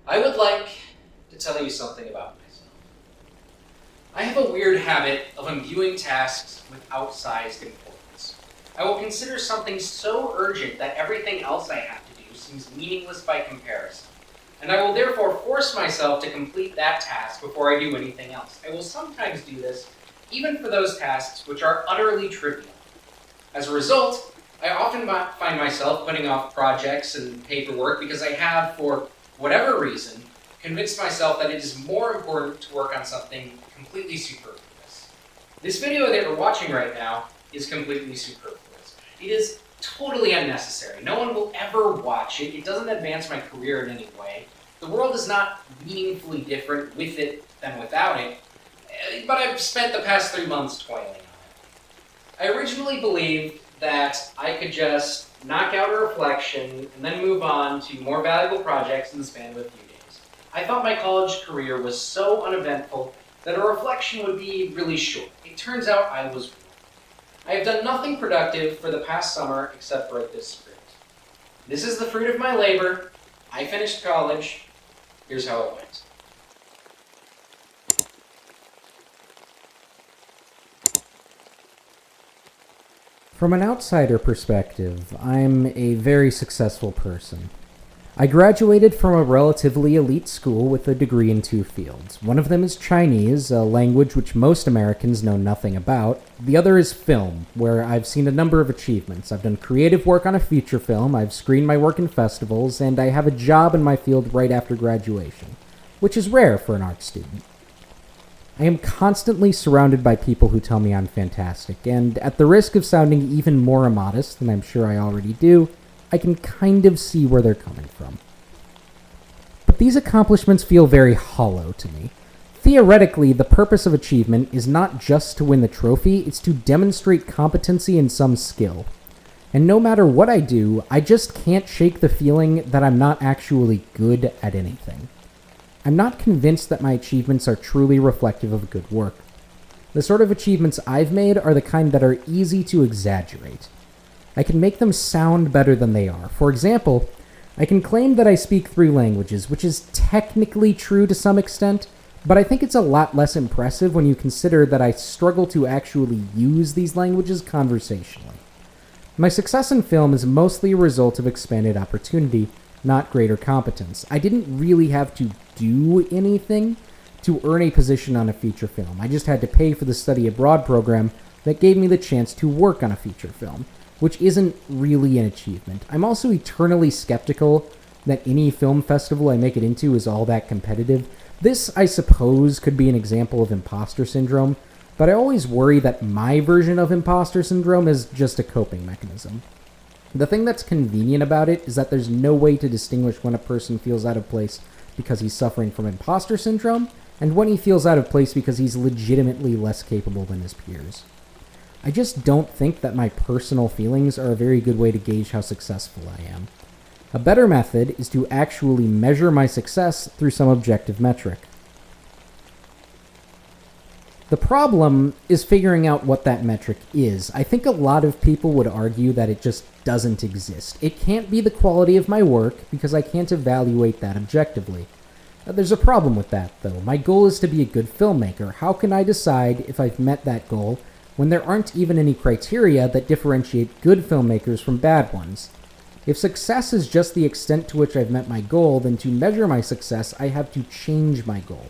I would like to tell you something about myself. I have a weird habit of imbuing tasks with outsized importance. I will consider something so urgent that everything else I have to do seems meaningless by comparison, and I will therefore force myself to complete that task before I do anything else. I will sometimes do this even for those tasks which are utterly trivial. As a result, I often find myself putting off projects and paperwork because I have, for whatever reason, convinced myself that it is more important to work on something completely superfluous. This video that you're watching right now is completely superfluous. It is totally unnecessary. No one will ever watch it. It doesn't advance my career in any way. The world is not meaningfully different with it than without it, but I've spent the past 3 months toiling on it. I originally believed that I could just knock out a reflection and then move on to more valuable projects in the span of a few days. I thought my college career was so uneventful that a reflection would be really short. It turns out I was wrong. I have done nothing productive for the past summer except write this script. This is the fruit of my labor. I finished college. Here's how it went. From an outsider perspective, I'm a very successful person. I graduated from a relatively elite school with a degree in 2 fields. One of them is Chinese, a language which most Americans know nothing about. The other is film, where I've seen a number of achievements. I've done creative work on a feature film, I've screened my work in festivals, and I have a job in my field right after graduation, which is rare for an art student. I am constantly surrounded by people who tell me I'm fantastic, and at the risk of sounding even more immodest than I'm sure I already do, I can kind of see where they're coming from. But these accomplishments feel very hollow to me. Theoretically, the purpose of achievement is not just to win the trophy, it's to demonstrate competency in some skill. And no matter what I do, I just can't shake the feeling that I'm not actually good at anything. I'm not convinced that my achievements are truly reflective of good work. The sort of achievements I've made are the kind that are easy to exaggerate. I can make them sound better than they are. For example, I can claim that I speak 3 languages, which is technically true to some extent, but I think it's a lot less impressive when you consider that I struggle to actually use these languages conversationally. My success in film is mostly a result of expanded opportunity, not greater competence. I didn't really have to do anything to earn a position on a feature film. I just had to pay for the study abroad program that gave me the chance to work on a feature film, which isn't really an achievement. I'm also eternally skeptical that any film festival I make it into is all that competitive. This, I suppose, could be an example of imposter syndrome, but I always worry that my version of imposter syndrome is just a coping mechanism. The thing that's convenient about it is that there's no way to distinguish when a person feels out of place because he's suffering from imposter syndrome, and when he feels out of place because he's legitimately less capable than his peers. I just don't think that my personal feelings are a very good way to gauge how successful I am. A better method is to actually measure my success through some objective metric. The problem is figuring out what that metric is. I think a lot of people would argue that it just doesn't exist. It can't be the quality of my work because I can't evaluate that objectively. There's a problem with that, though. My goal is to be a good filmmaker. How can I decide if I've met that goal when there aren't even any criteria that differentiate good filmmakers from bad ones? If success is just the extent to which I've met my goal, then to measure my success, I have to change my goal.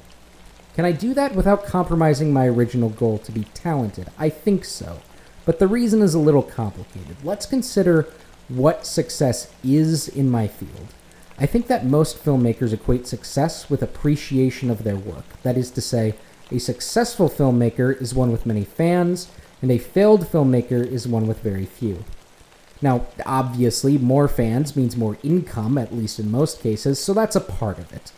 Can I do that without compromising my original goal to be talented? I think so. But the reason is a little complicated. Let's consider what success is in my field. I think that most filmmakers equate success with appreciation of their work. That is to say, a successful filmmaker is one with many fans, and a failed filmmaker is one with very few. Now, obviously, more fans means more income, at least in most cases, so that's a part of it.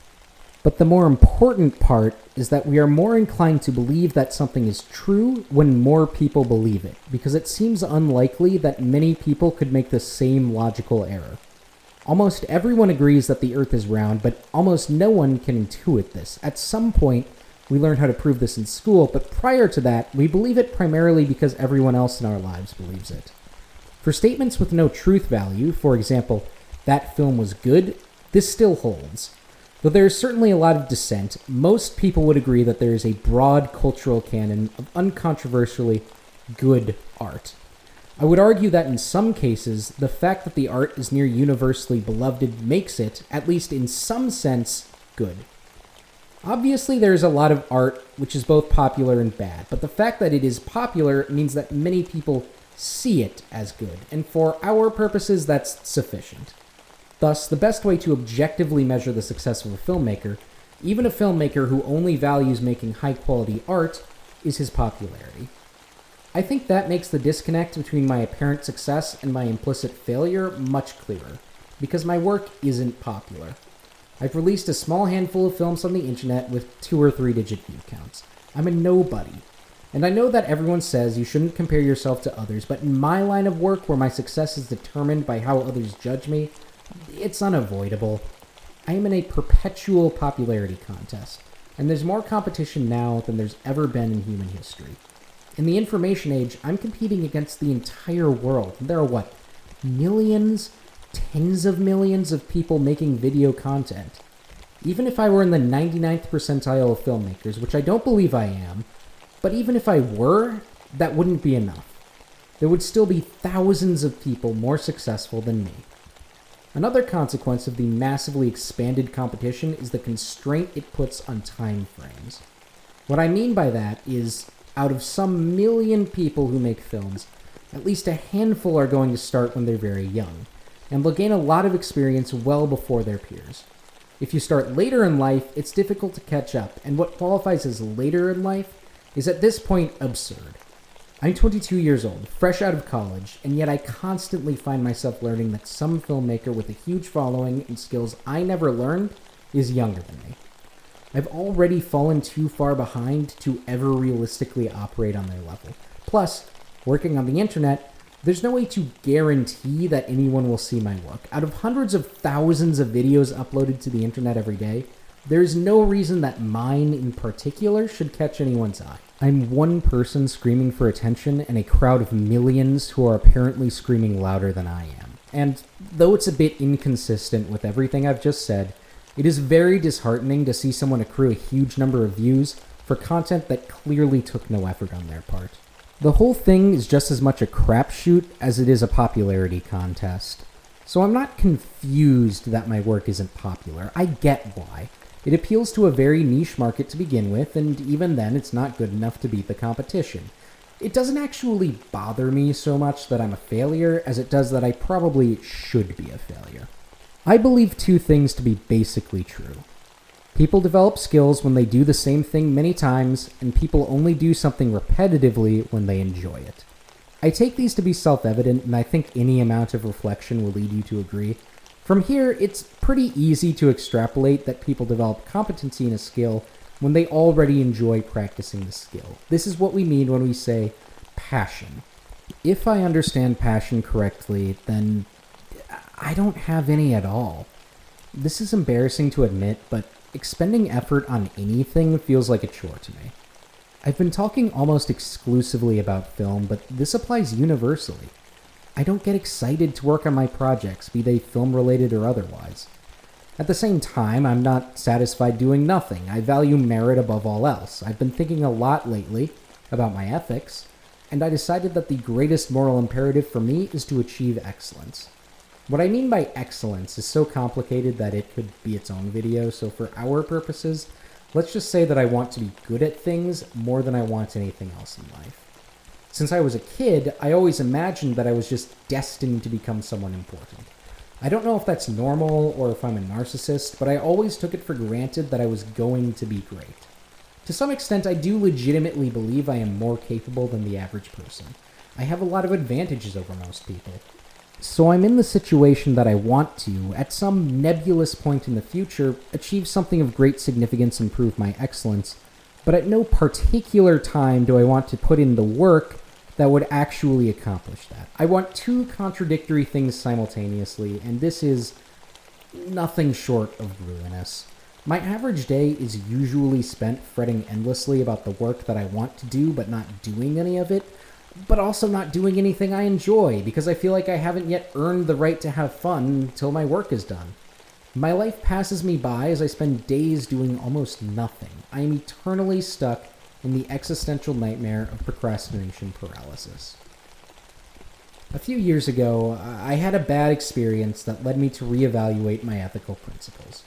But the more important part is that we are more inclined to believe that something is true when more people believe it, because it seems unlikely that many people could make the same logical error. Almost everyone agrees that the Earth is round, but almost no one can intuit this. At some point, we learn how to prove this in school, but prior to that, we believe it primarily because everyone else in our lives believes it. For statements with no truth value, for example, that film was good, this still holds. Though there is certainly a lot of dissent, most people would agree that there is a broad cultural canon of uncontroversially good art. I would argue that in some cases, the fact that the art is near universally beloved makes it, at least in some sense, good. Obviously, there is a lot of art which is both popular and bad, but the fact that it is popular means that many people see it as good, and for our purposes, that's sufficient. Thus, the best way to objectively measure the success of a filmmaker, even a filmmaker who only values making high-quality art, is his popularity. I think that makes the disconnect between my apparent success and my implicit failure much clearer, because my work isn't popular. I've released a small handful of films on the internet with 2 or 3 digit view counts. I'm a nobody. And I know that everyone says you shouldn't compare yourself to others, but in my line of work where my success is determined by how others judge me, it's unavoidable. I am in a perpetual popularity contest, and there's more competition now than there's ever been in human history. In the information age, I'm competing against the entire world. There are, millions? Tens of millions of people making video content. Even if I were in the 99th percentile of filmmakers, which I don't believe I am, but even if I were, that wouldn't be enough. There would still be thousands of people more successful than me. Another consequence of the massively expanded competition is the constraint it puts on time frames. What I mean by that is, out of some million people who make films, at least a handful are going to start when they're very young, and they'll gain a lot of experience well before their peers. If you start later in life, it's difficult to catch up, and what qualifies as later in life is at this point absurd. I'm 22 years old, fresh out of college, and yet I constantly find myself learning that some filmmaker with a huge following and skills I never learned is younger than me. I've already fallen too far behind to ever realistically operate on their level. Plus, working on the internet, there's no way to guarantee that anyone will see my work. Out of hundreds of thousands of videos uploaded to the internet every day, there is no reason that mine in particular should catch anyone's eye. I'm one person screaming for attention and a crowd of millions who are apparently screaming louder than I am. And though it's a bit inconsistent with everything I've just said, it is very disheartening to see someone accrue a huge number of views for content that clearly took no effort on their part. The whole thing is just as much a crapshoot as it is a popularity contest. So I'm not confused that my work isn't popular. I get why. It appeals to a very niche market to begin with, and even then it's not good enough to beat the competition. It doesn't actually bother me so much that I'm a failure as it does that I probably should be a failure. I believe 2 things to be basically true. People develop skills when they do the same thing many times, and people only do something repetitively when they enjoy it. I take these to be self-evident, and I think any amount of reflection will lead you to agree. From here, it's pretty easy to extrapolate that people develop competency in a skill when they already enjoy practicing the skill. This is what we mean when we say passion. If I understand passion correctly, then I don't have any at all. This is embarrassing to admit, but expending effort on anything feels like a chore to me. I've been talking almost exclusively about film, but this applies universally. I don't get excited to work on my projects, be they film-related or otherwise. At the same time, I'm not satisfied doing nothing. I value merit above all else. I've been thinking a lot lately about my ethics, and I decided that the greatest moral imperative for me is to achieve excellence. What I mean by excellence is so complicated that it could be its own video, so for our purposes, let's just say that I want to be good at things more than I want anything else in life. Since I was a kid, I always imagined that I was just destined to become someone important. I don't know if that's normal or if I'm a narcissist, but I always took it for granted that I was going to be great. To some extent, I do legitimately believe I am more capable than the average person. I have a lot of advantages over most people. So I'm in the situation that I want to, at some nebulous point in the future, achieve something of great significance and prove my excellence, but at no particular time do I want to put in the work that would actually accomplish that. I want 2 contradictory things simultaneously, and this is nothing short of ruinous. My average day is usually spent fretting endlessly about the work that I want to do but not doing any of it, but also not doing anything I enjoy because I feel like I haven't yet earned the right to have fun until my work is done. My life passes me by as I spend days doing almost nothing. I am eternally stuck in the existential nightmare of procrastination paralysis. A few years ago, I had a bad experience that led me to reevaluate my ethical principles.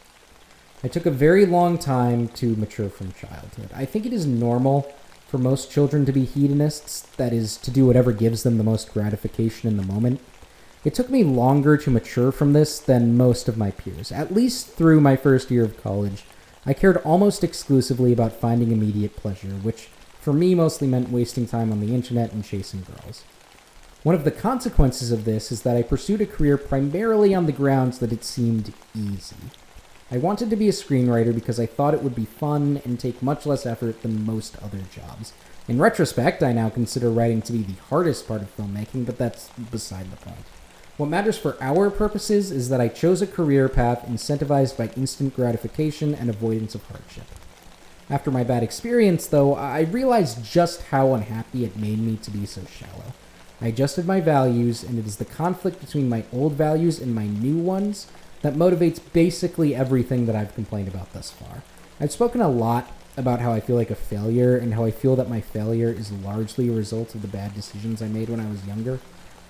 I took a very long time to mature from childhood. I think it is normal for most children to be hedonists, that is, to do whatever gives them the most gratification in the moment. It took me longer to mature from this than most of my peers. At least through my first year of college, I cared almost exclusively about finding immediate pleasure, which for me mostly meant wasting time on the internet and chasing girls. One of the consequences of this is that I pursued a career primarily on the grounds that it seemed easy. I wanted to be a screenwriter because I thought it would be fun and take much less effort than most other jobs. In retrospect, I now consider writing to be the hardest part of filmmaking, but that's beside the point. What matters for our purposes is that I chose a career path incentivized by instant gratification and avoidance of hardship. After my bad experience, though, I realized just how unhappy it made me to be so shallow. I adjusted my values, and it is the conflict between my old values and my new ones that motivates basically everything that I've complained about thus far. I've spoken a lot about how I feel like a failure and how I feel that my failure is largely a result of the bad decisions I made when I was younger.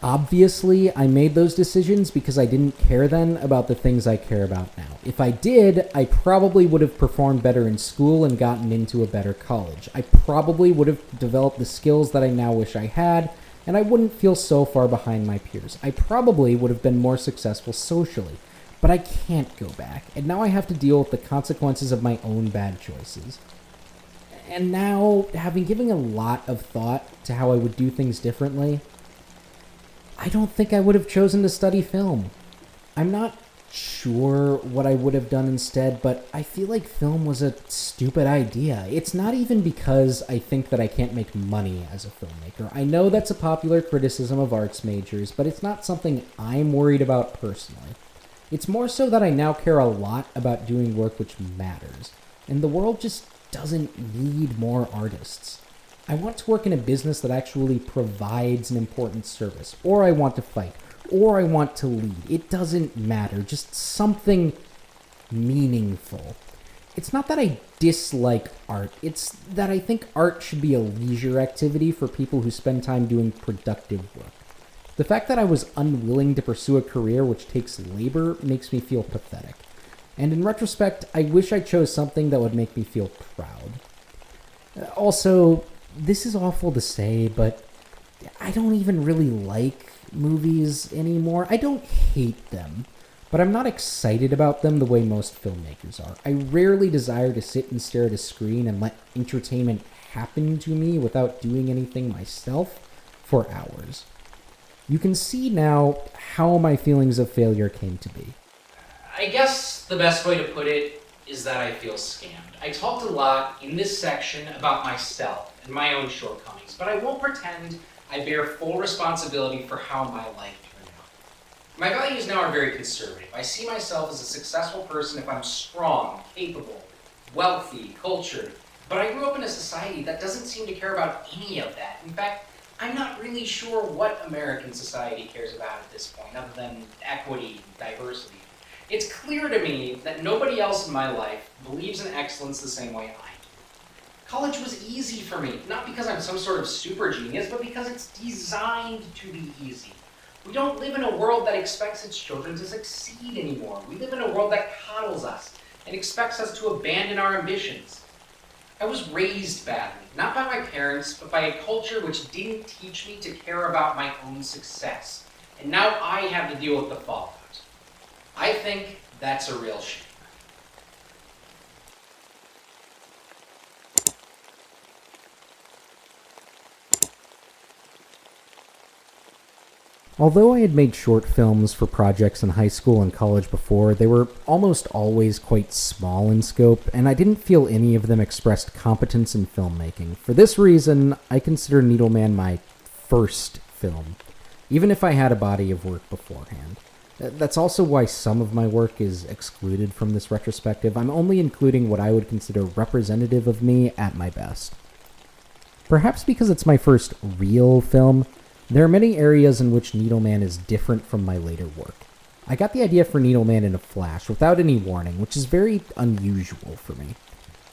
Obviously, I made those decisions because I didn't care then about the things I care about now. If I did, I probably would have performed better in school and gotten into a better college. I probably would have developed the skills that I now wish I had, and I wouldn't feel so far behind my peers. I probably would have been more successful socially. But I can't go back, and now I have to deal with the consequences of my own bad choices. And now, having given a lot of thought to how I would do things differently, I don't think I would have chosen to study film. I'm not sure what I would have done instead, but I feel like film was a stupid idea. It's not even because I think that I can't make money as a filmmaker. I know that's a popular criticism of arts majors, but it's not something I'm worried about personally. It's more so that I now care a lot about doing work which matters, and the world just doesn't need more artists. I want to work in a business that actually provides an important service, or I want to fight, or I want to lead. It doesn't matter, just something meaningful. It's not that I dislike art, it's that I think art should be a leisure activity for people who spend time doing productive work. The fact that I was unwilling to pursue a career which takes labor makes me feel pathetic. And in retrospect, I wish I chose something that would make me feel proud. Also, this is awful to say, but I don't even really like movies anymore. I don't hate them, but I'm not excited about them the way most filmmakers are. I rarely desire to sit and stare at a screen and let entertainment happen to me without doing anything myself for hours. You can see now how my feelings of failure came to be. I guess the best way to put it is that I feel scammed. I talked a lot in this section about myself and my own shortcomings, but I won't pretend I bear full responsibility for how my life turned out. My values now are very conservative. I see myself as a successful person if I'm strong, capable, wealthy, cultured, but I grew up in a society that doesn't seem to care about any of that. In fact, I'm not really sure what American society cares about at this point, other than equity and diversity. It's clear to me that nobody else in my life believes in excellence the same way I do. College was easy for me, not because I'm some sort of super genius, but because it's designed to be easy. We don't live in a world that expects its children to succeed anymore. We live in a world that coddles us and expects us to abandon our ambitions. I was raised badly, not by my parents, but by a culture which didn't teach me to care about my own success. And now I have to deal with the fallout. I think that's a real shame. Although I had made short films for projects in high school and college before, they were almost always quite small in scope, and I didn't feel any of them expressed competence in filmmaking. For this reason, I consider Needleman my first film, even if I had a body of work beforehand. That's also why some of my work is excluded from this retrospective. I'm only including what I would consider representative of me at my best. Perhaps because it's my first real film, there are many areas in which Needleman is different from my later work. I got the idea for Needleman in a flash, without any warning, which is very unusual for me.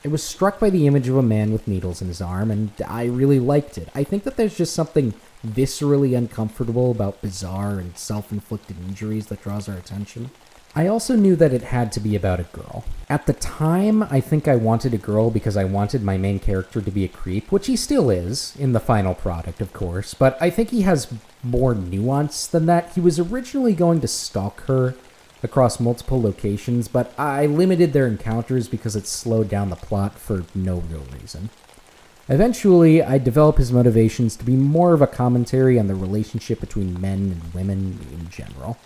I was struck by the image of a man with needles in his arm, and I really liked it. I think that there's just something viscerally uncomfortable about bizarre and self-inflicted injuries that draws our attention. I also knew that it had to be about a girl. At the time, I think I wanted a girl because I wanted my main character to be a creep, which he still is, in the final product, of course, but I think he has more nuance than that. He was originally going to stalk her across multiple locations, but I limited their encounters because it slowed down the plot for no real reason. Eventually, I developed his motivations to be more of a commentary on the relationship between men and women in general.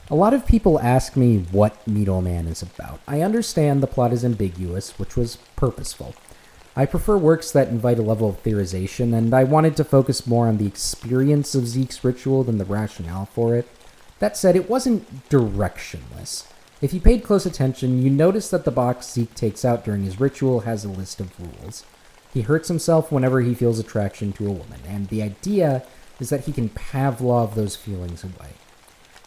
A lot of people ask me what Needleman is about. I understand the plot is ambiguous, which was purposeful. I prefer works that invite a level of theorization, and I wanted to focus more on the experience of Zeke's ritual than the rationale for it. That said, it wasn't directionless. If you paid close attention, you noticed that the box Zeke takes out during his ritual has a list of rules. He hurts himself whenever he feels attraction to a woman, and the idea is that he can Pavlov those feelings away.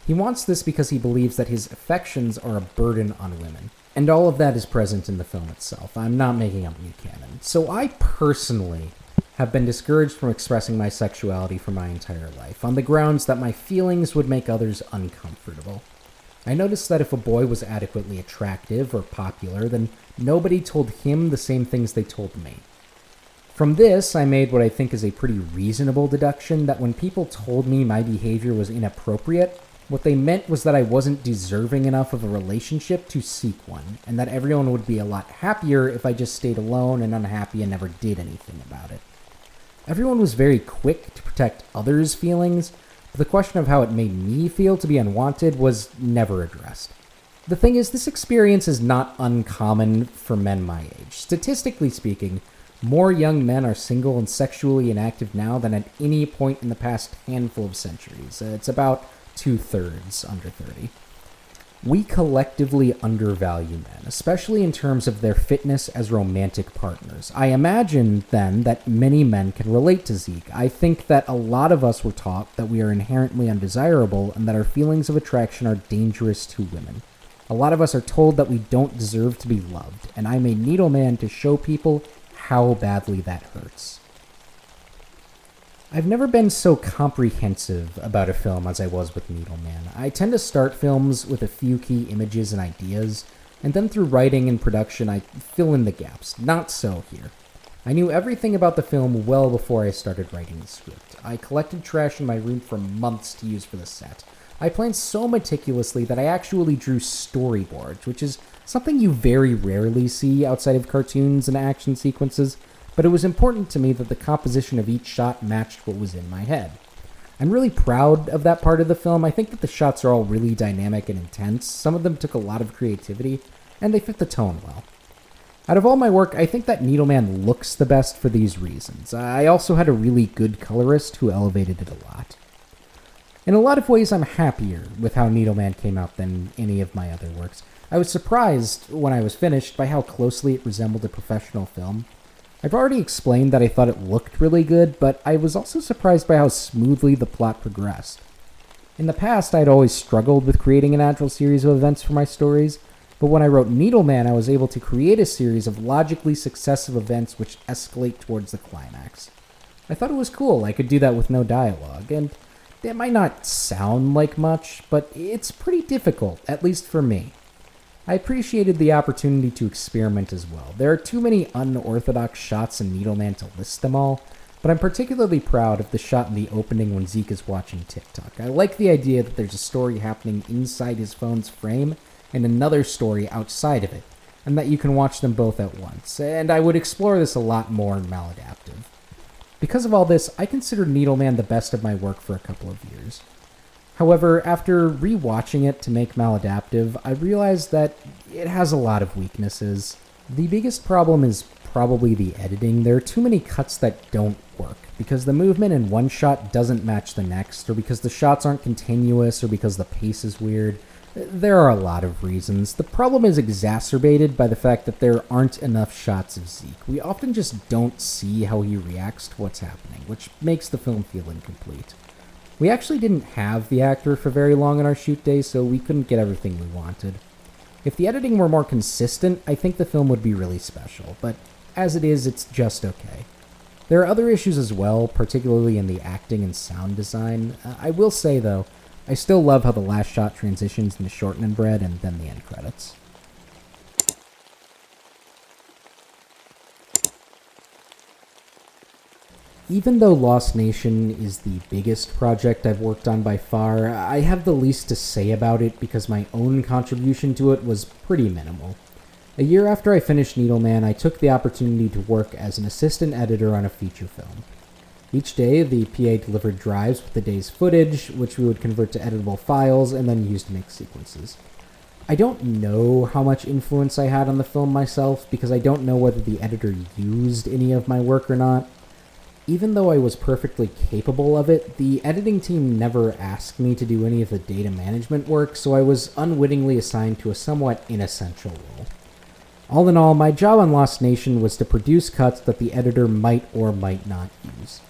He wants this because he believes that his affections are a burden on women. And all of that is present in the film itself. I'm not making up new canon. So I personally have been discouraged from expressing my sexuality for my entire life, on the grounds that my feelings would make others uncomfortable. I noticed that if a boy was adequately attractive or popular, then nobody told him the same things they told me. From this, I made what I think is a pretty reasonable deduction that when people told me my behavior was inappropriate, what they meant was that I wasn't deserving enough of a relationship to seek one, and that everyone would be a lot happier if I just stayed alone and unhappy and never did anything about it. Everyone was very quick to protect others' feelings, but the question of how it made me feel to be unwanted was never addressed. The thing is, this experience is not uncommon for men my age. Statistically speaking, more young men are single and sexually inactive now than at any point in the past handful of centuries. It's about 2/3 under 30. We collectively undervalue men, especially in terms of their fitness as romantic partners. I imagine, then, that many men can relate to Zeke. I think that a lot of us were taught that we are inherently undesirable and that our feelings of attraction are dangerous to women. A lot of us are told that we don't deserve to be loved, and I made Needleman to show people how badly that hurts. I've never been so comprehensive about a film as I was with Needleman. I tend to start films with a few key images and ideas, and then through writing and production I fill in the gaps. Not so here. I knew everything about the film well before I started writing the script. I collected trash in my room for months to use for the set. I planned so meticulously that I actually drew storyboards, which is something you very rarely see outside of cartoons and action sequences, but it was important to me that the composition of each shot matched what was in my head. I'm really proud of that part of the film. I think that the shots are all really dynamic and intense. Some of them took a lot of creativity, and they fit the tone well. Out of all my work, I think that Needleman looks the best for these reasons. I also had a really good colorist who elevated it a lot. In a lot of ways, I'm happier with how Needleman came out than any of my other works. I was surprised, when I was finished, by how closely it resembled a professional film. I've already explained that I thought it looked really good, but I was also surprised by how smoothly the plot progressed. In the past, I'd always struggled with creating a natural series of events for my stories, but when I wrote Needleman, I was able to create a series of logically successive events which escalate towards the climax. I thought it was cool I could do that with no dialogue, and that might not sound like much, but it's pretty difficult, at least for me. I appreciated the opportunity to experiment as well. There are too many unorthodox shots in Needleman to list them all, but I'm particularly proud of the shot in the opening when Zeke is watching TikTok. I like the idea that there's a story happening inside his phone's frame and another story outside of it, and that you can watch them both at once, and I would explore this a lot more in Maladaptive. Because of all this, I consider Needleman the best of my work for a couple of years. However, after rewatching it to make Maladaptive, I realized that it has a lot of weaknesses. The biggest problem is probably the editing. There are too many cuts that don't work, because the movement in one shot doesn't match the next, or because the shots aren't continuous, or because the pace is weird. There are a lot of reasons. The problem is exacerbated by the fact that there aren't enough shots of Zeke. We often just don't see how he reacts to what's happening, which makes the film feel incomplete. We actually didn't have the actor for very long in our shoot days, so we couldn't get everything we wanted. If the editing were more consistent, I think the film would be really special, but as it is, it's just okay. There are other issues as well, particularly in the acting and sound design. I will say, though, I still love how the last shot transitions into shortening bread and then the end credits. Even though Lost Nation is the biggest project I've worked on by far, I have the least to say about it because my own contribution to it was pretty minimal. A year after I finished Needleman, I took the opportunity to work as an assistant editor on a feature film. Each day, the PA delivered drives with the day's footage, which we would convert to editable files and then use to make sequences. I don't know how much influence I had on the film myself because I don't know whether the editor used any of my work or not. Even though I was perfectly capable of it, the editing team never asked me to do any of the data management work, so I was unwittingly assigned to a somewhat inessential role. All in all, my job on Lost Nation was to produce cuts that the editor might or might not use.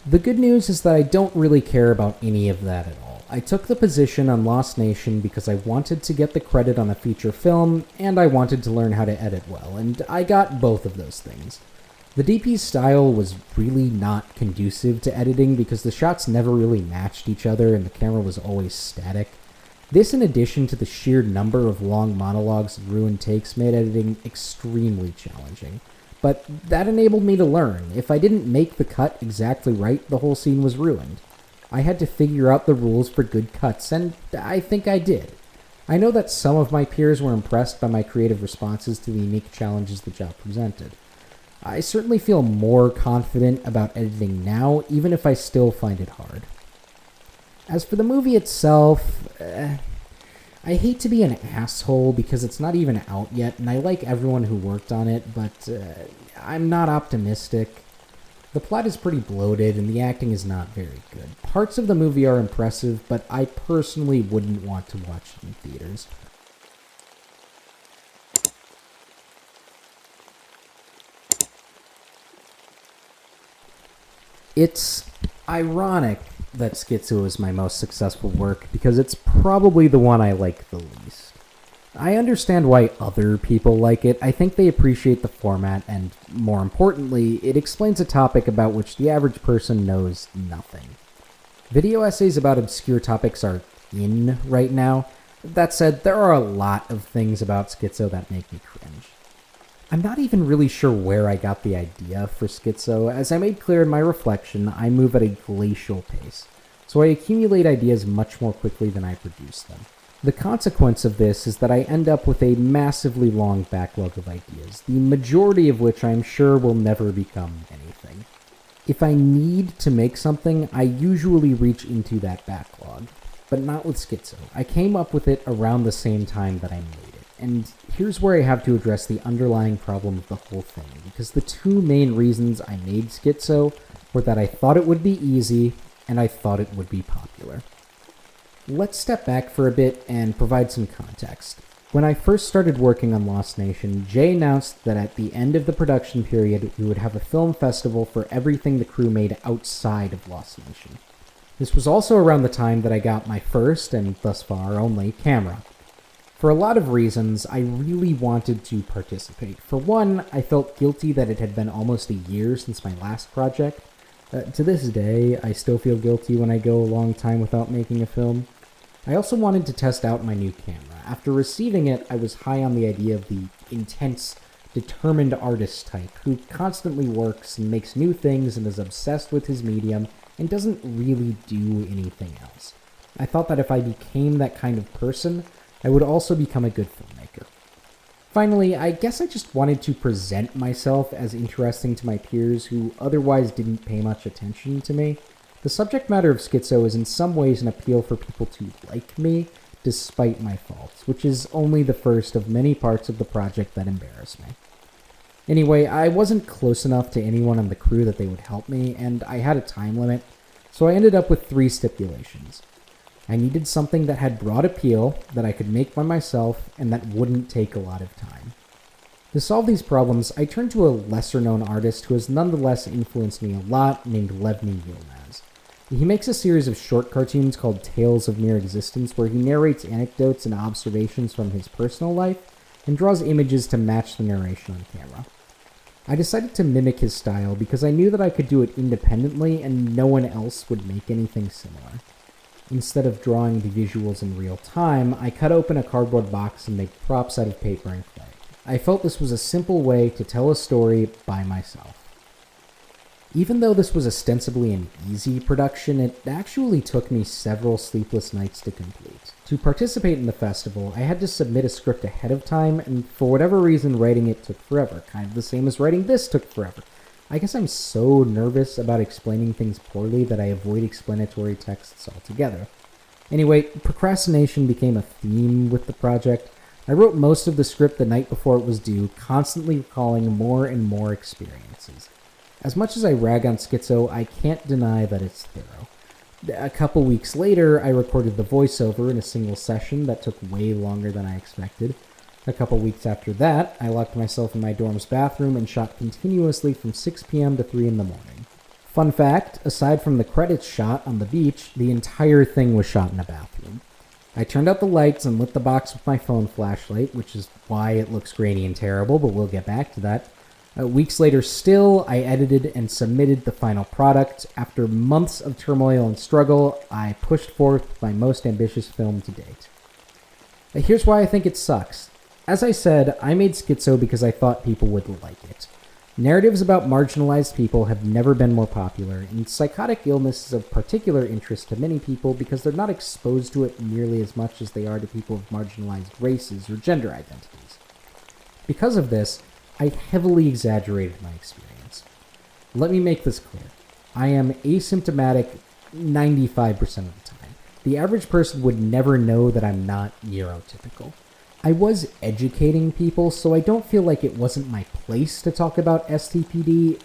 The good news is that I don't really care about any of that at all. I took the position on Lost Nation because I wanted to get the credit on a feature film, and I wanted to learn how to edit well, and I got both of those things. The DP's style was really not conducive to editing because the shots never really matched each other and the camera was always static. This, in addition to the sheer number of long monologues and ruined takes, made editing extremely challenging. But that enabled me to learn. If I didn't make the cut exactly right, the whole scene was ruined. I had to figure out the rules for good cuts, and I think I did. I know that some of my peers were impressed by my creative responses to the unique challenges the job presented. I certainly feel more confident about editing now, even if I still find it hard. As for the movie itself, I hate to be an asshole because it's not even out yet, and I like everyone who worked on it, but I'm not optimistic. The plot is pretty bloated, and the acting is not very good. Parts of the movie are impressive, but I personally wouldn't want to watch it in theaters. It's ironic that Schizo is my most successful work because it's probably the one I like the least. I understand why other people like it. I think they appreciate the format and, more importantly, it explains a topic about which the average person knows nothing. Video essays about obscure topics are in right now. That said, there are a lot of things about Schizo that make me cringe. I'm not even really sure where I got the idea for Schizo. As I made clear in my reflection, I move at a glacial pace, so I accumulate ideas much more quickly than I produce them. The consequence of this is that I end up with a massively long backlog of ideas, the majority of which I'm sure will never become anything. If I need to make something, I usually reach into that backlog, but not with Schizo. I came up with it around the same time that I made it. And here's where I have to address the underlying problem of the whole thing, because the two main reasons I made Schizo were that I thought it would be easy, and I thought it would be popular. Let's step back for a bit and provide some context. When I first started working on Lost Nation, Jay announced that at the end of the production period, we would have a film festival for everything the crew made outside of Lost Nation. This was also around the time that I got my first, and thus far only, camera. For a lot of reasons, I really wanted to participate. For one, I felt guilty that it had been almost a year since my last project. To this day, I still feel guilty when I go a long time without making a film. I also wanted to test out my new camera. After receiving it, I was high on the idea of the intense, determined artist type who constantly works and makes new things and is obsessed with his medium and doesn't really do anything else. I thought that if I became that kind of person, I would also become a good filmmaker. Finally, I guess I just wanted to present myself as interesting to my peers who otherwise didn't pay much attention to me. The subject matter of Schizo is in some ways an appeal for people to like me, despite my faults, which is only the first of many parts of the project that embarrass me. Anyway, I wasn't close enough to anyone on the crew that they would help me, and I had a time limit, so I ended up with 3 stipulations. I needed something that had broad appeal, that I could make by myself, and that wouldn't take a lot of time. To solve these problems, I turned to a lesser-known artist who has nonetheless influenced me a lot, named Levny Yilmaz. He makes a series of short cartoons called Tales of Mere Existence where he narrates anecdotes and observations from his personal life and draws images to match the narration on camera. I decided to mimic his style because I knew that I could do it independently and no one else would make anything similar. Instead of drawing the visuals in real time, I cut open a cardboard box and made props out of paper and clay. I felt this was a simple way to tell a story by myself. Even though this was ostensibly an easy production, it actually took me several sleepless nights to complete. To participate in the festival, I had to submit a script ahead of time, and for whatever reason, writing it took forever. Kind of the same as writing this took forever. I guess I'm so nervous about explaining things poorly that I avoid explanatory texts altogether. Anyway, procrastination became a theme with the project. I wrote most of the script the night before it was due, constantly recalling more and more experiences. As much as I rag on Schizo, I can't deny that it's thorough. A couple weeks later, I recorded the voiceover in a single session that took way longer than I expected. A couple weeks after that, I locked myself in my dorm's bathroom and shot continuously from 6 p.m. to 3 in the morning. Fun fact, aside from the credits shot on the beach, the entire thing was shot in a bathroom. I turned out the lights and lit the box with my phone flashlight, which is why it looks grainy and terrible, but we'll get back to that. Weeks later still, I edited and submitted the final product. After months of turmoil and struggle, I pushed forth my most ambitious film to date. Here's why I think it sucks. As I said, I made Schizo because I thought people would like it. Narratives about marginalized people have never been more popular, and psychotic illness is of particular interest to many people because they're not exposed to it nearly as much as they are to people of marginalized races or gender identities. Because of this, I heavily exaggerated my experience. Let me make this clear. I am asymptomatic 95% of the time. The average person would never know that I'm not neurotypical. I was educating people, so I don't feel like it wasn't my place to talk about STPD,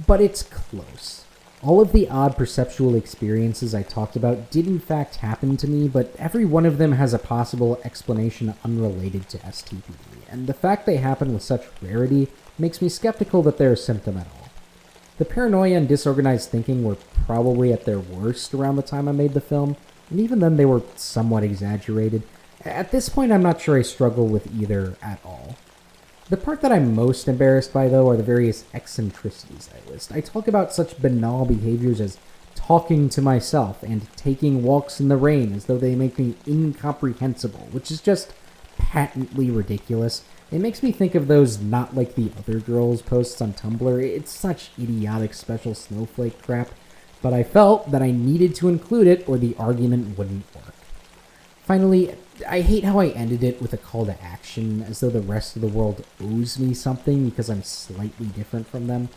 but it's close. All of the odd perceptual experiences I talked about did in fact happen to me, but every one of them has a possible explanation unrelated to STPD, and the fact they happen with such rarity makes me skeptical that they're a symptom at all. The paranoia and disorganized thinking were probably at their worst around the time I made the film, and even then they were somewhat exaggerated. At this point, I'm not sure I struggle with either at all. The part that I'm most embarrassed by, though, are the various eccentricities I list. I talk about such banal behaviors as talking to myself and taking walks in the rain as though they make me incomprehensible, which is just patently ridiculous. It makes me think of those not like the other girls posts on Tumblr. It's such idiotic special snowflake crap, but I felt that I needed to include it or the argument wouldn't work. Finally, I hate how I ended it with a call to action, as though the rest of the world owes me something because I'm slightly different from them.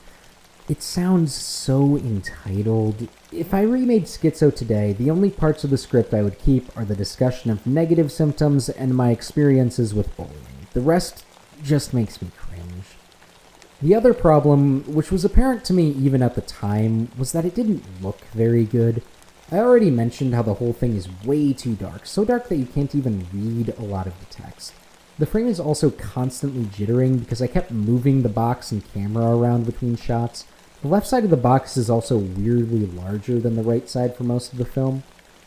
It sounds so entitled. If I remade Schizo today, the only parts of the script I would keep are the discussion of negative symptoms and my experiences with bullying. The rest just makes me cringe. The other problem, which was apparent to me even at the time, was that it didn't look very good. I already mentioned how the whole thing is way too dark, so dark that you can't even read a lot of the text. The frame is also constantly jittering because I kept moving the box and camera around between shots. The left side of the box is also weirdly larger than the right side for most of the film.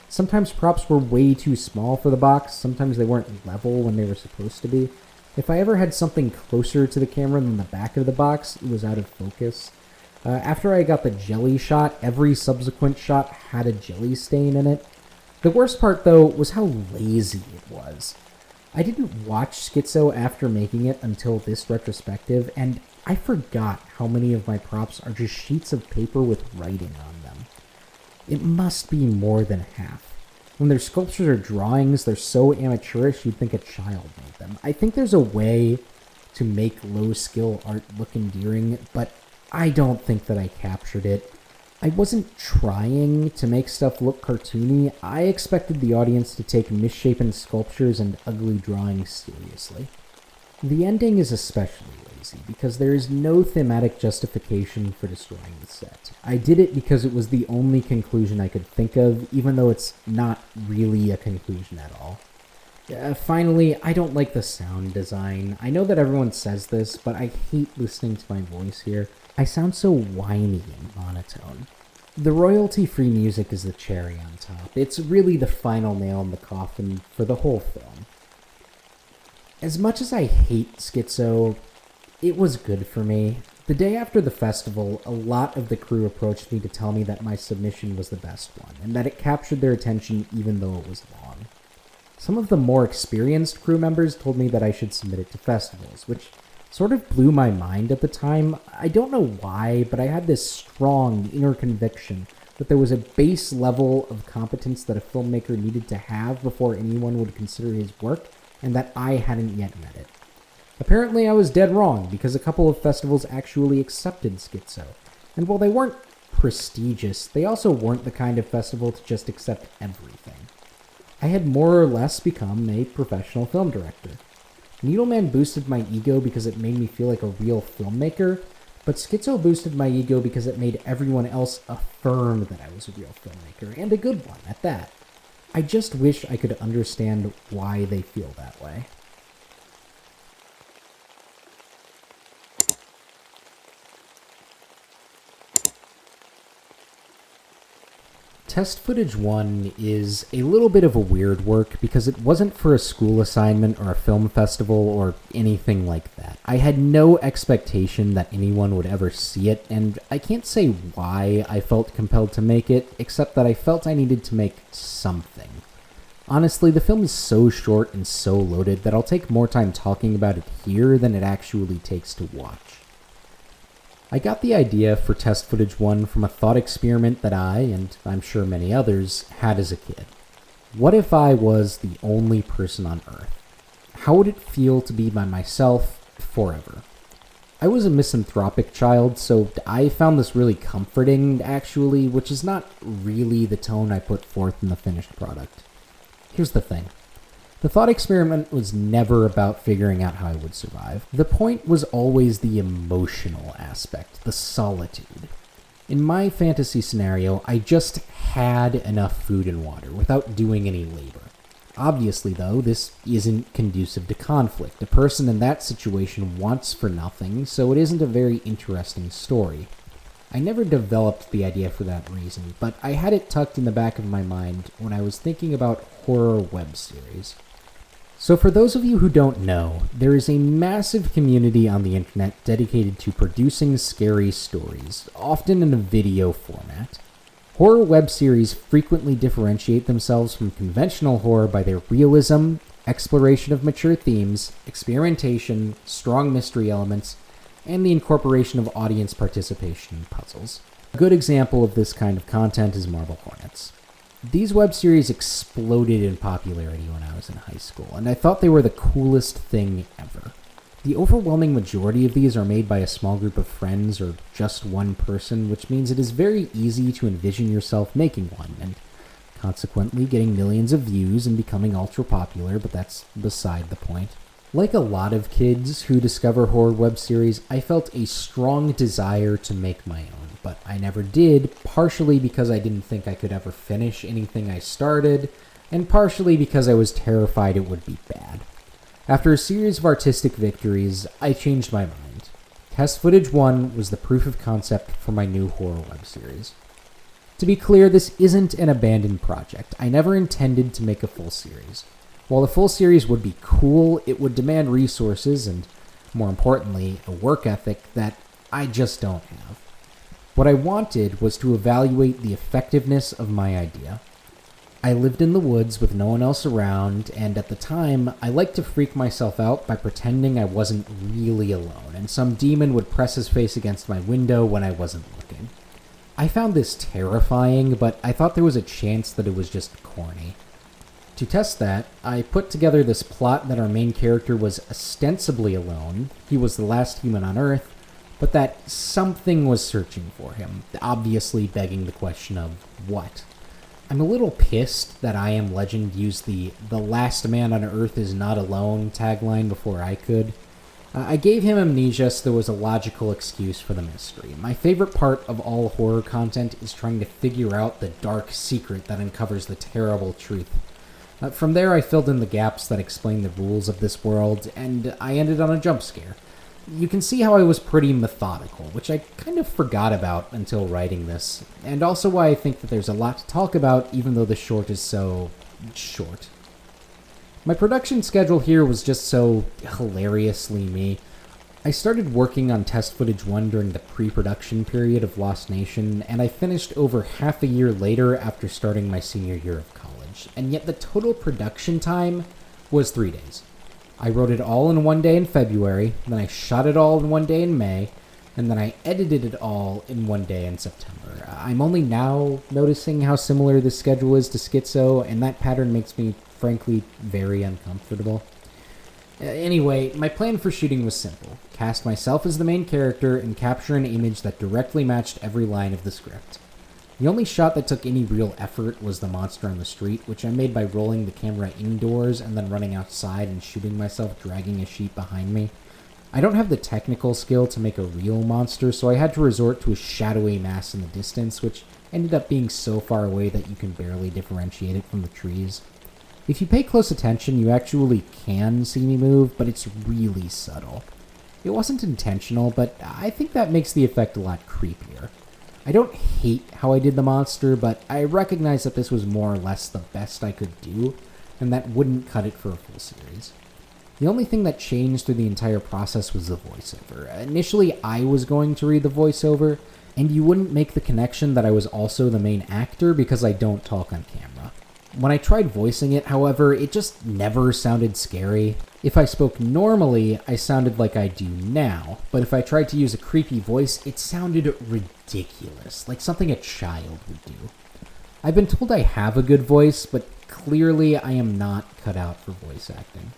Sometimes props were way too small for the box, sometimes they weren't level when they were supposed to be. If I ever had something closer to the camera than the back of the box, it was out of focus. After I got the jelly shot, every subsequent shot had a jelly stain in it. The worst part, though, was how lazy it was. I didn't watch Schizo after making it until this retrospective, and I forgot how many of my props are just sheets of paper with writing on them. It must be more than half. When their sculptures or drawings, they're so amateurish you'd think a child made them. I think there's a way to make low-skill art look endearing, but I don't think that I captured it. I wasn't trying to make stuff look cartoony. I expected the audience to take misshapen sculptures and ugly drawings seriously. The ending is especially lazy because there is no thematic justification for destroying the set. I did it because it was the only conclusion I could think of, even though it's not really a conclusion at all. Finally, I don't like the sound design. I know that everyone says this, but I hate listening to my voice here. I sound so whiny and monotone. The royalty-free music is the cherry on top. It's really the final nail in the coffin for the whole film. As much as I hate Schizo, it was good for me. The day after the festival, a lot of the crew approached me to tell me that my submission was the best one, and that it captured their attention even though it was long. Some of the more experienced crew members told me that I should submit it to festivals, which sort of blew my mind at the time. I don't know why, but I had this strong inner conviction that there was a base level of competence that a filmmaker needed to have before anyone would consider his work, and that I hadn't yet met it. Apparently I was dead wrong, because a couple of festivals actually accepted Schizo. And while they weren't prestigious, they also weren't the kind of festival to just accept everything. I had more or less become a professional film director. Needleman boosted my ego because it made me feel like a real filmmaker, but Schizo boosted my ego because it made everyone else affirm that I was a real filmmaker, and a good one at that. I just wish I could understand why they feel that way. Test Footage 1 is a little bit of a weird work because it wasn't for a school assignment or a film festival or anything like that. I had no expectation that anyone would ever see it, and I can't say why I felt compelled to make it, except that I felt I needed to make something. Honestly, the film is so short and so loaded that I'll take more time talking about it here than it actually takes to watch. I got the idea for Test Footage 1 from a thought experiment that I, and I'm sure many others, had as a kid. What if I was the only person on Earth? How would it feel to be by myself forever? I was a misanthropic child, so I found this really comforting, actually, which is not really the tone I put forth in the finished product. Here's the thing. The thought experiment was never about figuring out how I would survive. The point was always the emotional aspect, the solitude. In my fantasy scenario, I just had enough food and water without doing any labor. Obviously, though, this isn't conducive to conflict. A person in that situation wants for nothing, so it isn't a very interesting story. I never developed the idea for that reason, but I had it tucked in the back of my mind when I was thinking about horror web series. So for those of you who don't know, there is a massive community on the internet dedicated to producing scary stories, often in a video format. Horror web series frequently differentiate themselves from conventional horror by their realism, exploration of mature themes, experimentation, strong mystery elements, and the incorporation of audience participation in puzzles. A good example of this kind of content is Marble Hornets. These web series exploded in popularity when I was in high school, and I thought they were the coolest thing ever. The overwhelming majority of these are made by a small group of friends or just one person, which means it is very easy to envision yourself making one, and consequently getting millions of views and becoming ultra popular, but that's beside the point. Like a lot of kids who discover horror web series, I felt a strong desire to make my own, but I never did, partially because I didn't think I could ever finish anything I started, and partially because I was terrified it would be bad. After a series of artistic victories, I changed my mind. Test Footage 1 was the proof of concept for my new horror web series. To be clear, this isn't an abandoned project. I never intended to make a full series. While a full series would be cool, it would demand resources and, more importantly, a work ethic that I just don't have. What I wanted was to evaluate the effectiveness of my idea. I lived in the woods with no one else around, and at the time, I liked to freak myself out by pretending I wasn't really alone, and some demon would press his face against my window when I wasn't looking. I found this terrifying, but I thought there was a chance that it was just corny. To test that, I put together this plot that our main character was ostensibly alone, he was the last human on Earth, but that something was searching for him, obviously begging the question of what. I'm a little pissed that I Am Legend used the last man on Earth is not alone tagline before I could. I gave him amnesia so there was a logical excuse for the mystery. My favorite part of all horror content is trying to figure out the dark secret that uncovers the terrible truth. From there, I filled in the gaps that explain the rules of this world, and I ended on a jump scare. You can see how I was pretty methodical, which I kind of forgot about until writing this, and also why I think that there's a lot to talk about even though the short is so short. My production schedule here was just so hilariously me. I started working on test footage 1 during the pre-production period of Lost Nation, and I finished over half a year later after starting my senior year of college, and yet the total production time was 3 days. I wrote it all in 1 day in February, then I shot it all in 1 day in May, and then I edited it all in 1 day in September. I'm only now noticing how similar this schedule is to Schizo, and that pattern makes me, frankly, very uncomfortable. Anyway, my plan for shooting was simple. Cast myself as the main character and capture an image that directly matched every line of the script. The only shot that took any real effort was the monster on the street, which I made by rolling the camera indoors and then running outside and shooting myself dragging a sheet behind me. I don't have the technical skill to make a real monster, so I had to resort to a shadowy mass in the distance, which ended up being so far away that you can barely differentiate it from the trees. If you pay close attention, you actually can see me move, but it's really subtle. It wasn't intentional, but I think that makes the effect a lot creepier. I don't hate how I did the monster, but I recognize that this was more or less the best I could do, and that wouldn't cut it for a full series. The only thing that changed through the entire process was the voiceover. Initially, I was going to read the voiceover, and you wouldn't make the connection that I was also the main actor because I don't talk on camera. When I tried voicing it, however, it just never sounded scary. If I spoke normally, I sounded like I do now, but if I tried to use a creepy voice, it sounded ridiculous, like something a child would do. I've been told I have a good voice, but clearly I am not cut out for voice acting.